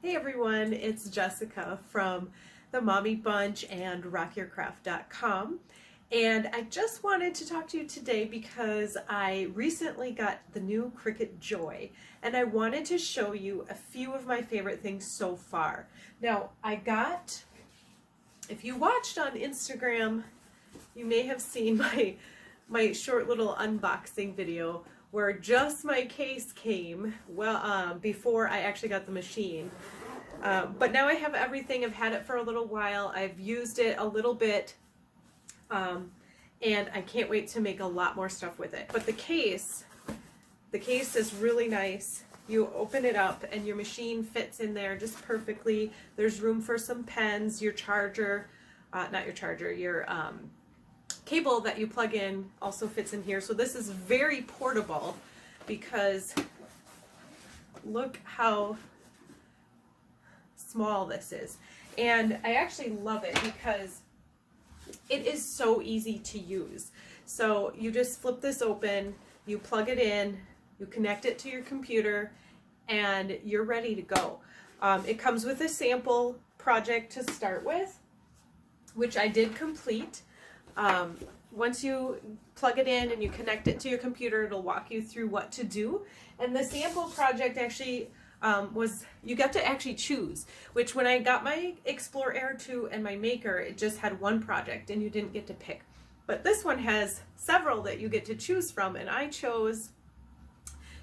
Hey everyone, it's Jessica from the Mommy Bunch and rockyourcraft.com, and I just wanted to talk to you today because I recently got the new Cricut Joy and I wanted to show you a few of my favorite things so far. Now if you watched on Instagram, you may have seen my short little unboxing video where just my case came before I actually got the machine. But now I have everything. I've had it for a little while. I've used it a little bit, and I can't wait to make a lot more stuff with it. But the case is really nice. You open it up and your machine fits in there just perfectly. There's room for some pens, your charger, not your charger, your cable that you plug in also fits in here. So this is very portable because look how small this is. And I actually love it because it is so easy to use. So you just flip this open, you plug it in, you connect it to your computer, and you're ready to go. It comes with a sample project to start with, which I did complete. Once you plug it in and you connect it to your computer, it'll walk you through what to do. And the sample project actually you got to actually choose, which when I got my Explore Air 2 and my Maker, it just had one project and you didn't get to pick. But this one has several that you get to choose from, and I chose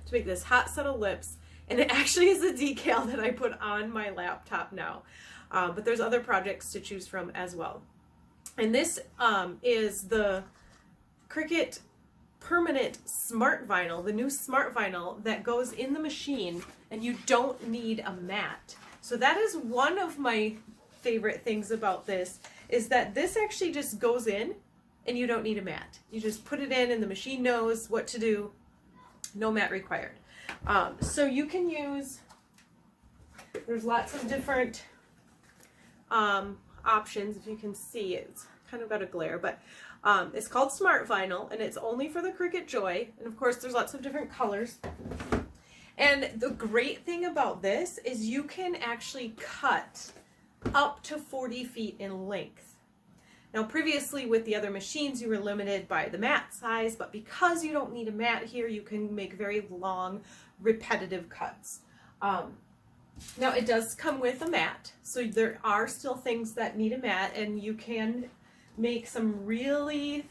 to make this hot set of lips, and it actually is a decal that I put on my laptop now. But there's other projects to choose from as well. And this is the Cricut permanent smart vinyl, the new smart vinyl that goes in the machine, and you don't need a mat. So that is one of my favorite things about this, is that this actually just goes in and you don't need a mat. You just put it in and the machine knows what to do. No mat required. So you can use, there's lots of different options. If you can see, it's kind of got a glare, but it's called Smart Vinyl, and it's only for the Cricut Joy. And of course, there's lots of different colors. And the great thing about this is you can actually cut up to 40 feet in length. Now, previously with the other machines, you were limited by the mat size, but because you don't need a mat here, you can make very long, repetitive cuts. Now, it does come with a mat, so there are still things that need a mat, and you can make some really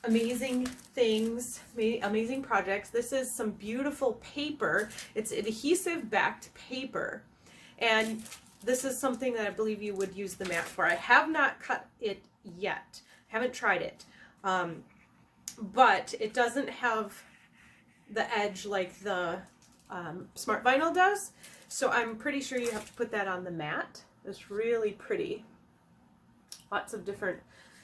amazing things, amazing projects. This is some beautiful paper. It's adhesive backed paper, and this is something that I believe you would use the mat for. I have not cut it yet, haven't tried it, but it doesn't have the edge like the Smart Vinyl does, so I'm pretty sure you have to put that on the mat. It's really pretty. Lots of different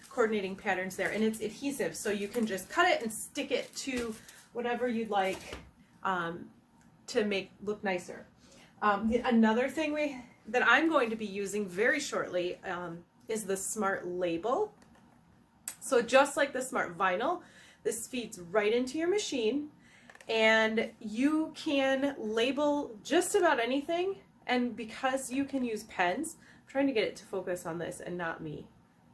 coordinating patterns there, and it's adhesive, so you can just cut it and stick it to whatever you'd like to make look nicer. Another thing that I'm going to be using very shortly is the Smart Label. So just like the Smart Vinyl, this feeds right into your machine, and you can label just about anything. And because you can use pens, I'm trying to get it to focus on this and not me,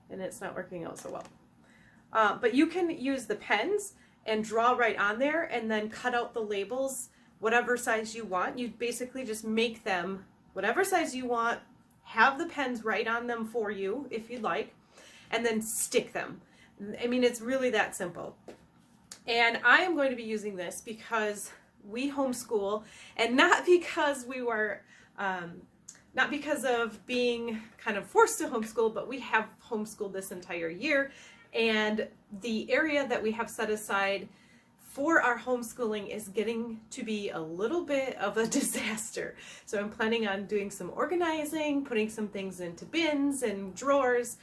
and it's not working out so well. But you can use the pens and draw right on there and then cut out the labels whatever size you want. You basically just make them whatever size you want, have the pens right on them for you if you'd like, and then stick them. I mean, it's really that simple. And I am going to be using this because we homeschool, and not because we were not because of being kind of forced to homeschool, but we have homeschooled this entire year, and the area that we have set aside for our homeschooling is getting to be a little bit of a disaster. So I'm planning on doing some organizing, putting some things into bins and drawers,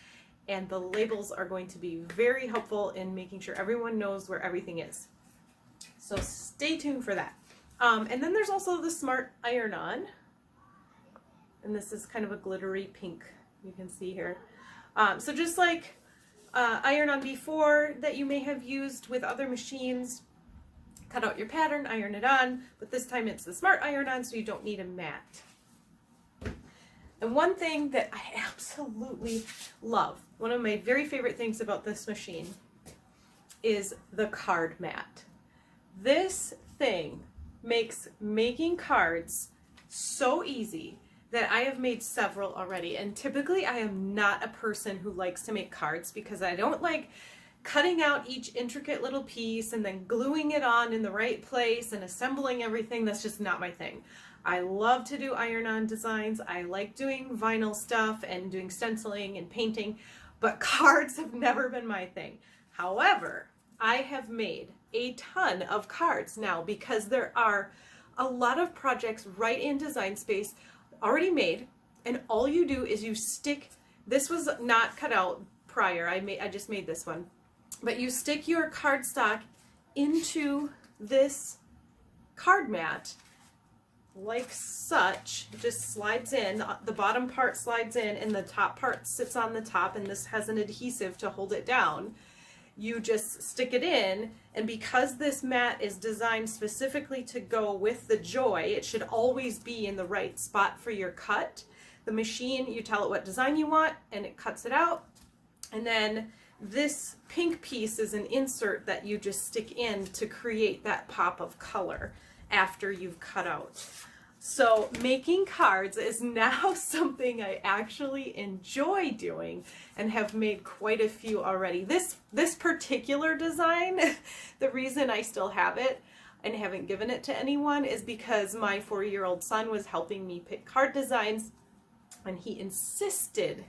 and the labels are going to be very helpful in making sure everyone knows where everything is. So stay tuned for that. And then there's also the Smart Iron-On. And this is kind of a glittery pink, you can see here. So just like iron-on before that you may have used with other machines, cut out your pattern, iron it on, but this time it's the Smart Iron-On, so you don't need a mat. And one thing that I absolutely love, one of my very favorite things about this machine is the card mat. This thing makes making cards so easy that I have made several already. And typically I am not a person who likes to make cards because I don't like cutting out each intricate little piece and then gluing it on in the right place and assembling everything. That's just not my thing. I love to do iron-on designs. I like doing vinyl stuff and doing stenciling and painting, but cards have never been my thing. However, I have made a ton of cards now because there are a lot of projects right in Design Space already made, and all you do is you stick, this was not cut out prior, I just made this one, but you stick your cardstock into this card mat like such. It just slides in, the bottom part slides in and the top part sits on the top, and this has an adhesive to hold it down. You just stick it in, and because this mat is designed specifically to go with the Joy, it should always be in the right spot for your cut. The machine, you tell it what design you want and it cuts it out, and then this pink piece is an insert that you just stick in to create that pop of color after you've cut out. So making cards is now something I actually enjoy doing and have made quite a few already. This particular design, the reason I still have it and haven't given it to anyone is because my 4-year-old son was helping me pick card designs, and he insisted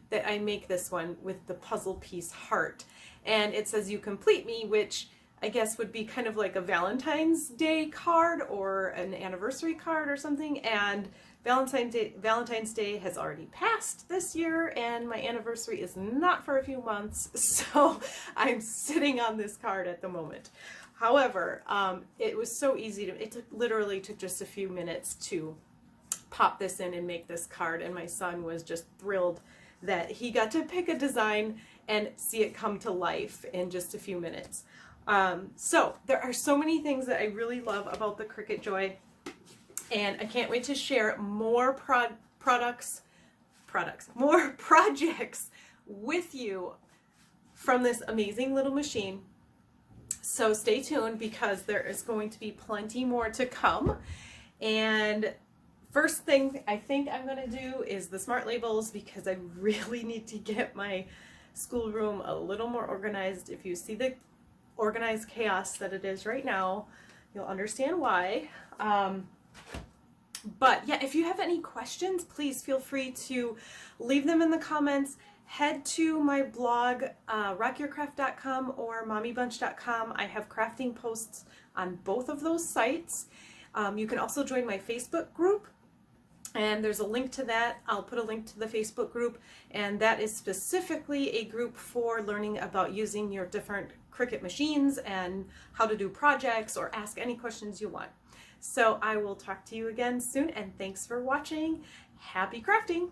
that I make this one with the puzzle piece heart. And it says, "You complete me," which I guess would be kind of like a Valentine's Day card or an anniversary card or something. And Valentine's Day has already passed this year, and my anniversary is not for a few months, so I'm sitting on this card at the moment. However, it was so easy to, literally took just a few minutes to pop this in and make this card, and my son was just thrilled that he got to pick a design and see it come to life in just a few minutes. So there are so many things that I really love about the Cricut Joy, and I can't wait to share more more projects with you from this amazing little machine. So stay tuned because there is going to be plenty more to come. And first thing I think I'm going to do is the smart labels, because I really need to get my schoolroom a little more organized. If you see the organized chaos that it is right now, you'll understand why. But yeah, if you have any questions, please feel free to leave them in the comments. Head to my blog, rockyourcraft.com or mommybunch.com. I have crafting posts on both of those sites. You can also join my Facebook group, and there's a link to that. I'll put a link to the Facebook group, and that is specifically a group for learning about using your different Cricut machines and how to do projects or ask any questions you want. So I will talk to you again soon, and thanks for watching. Happy crafting!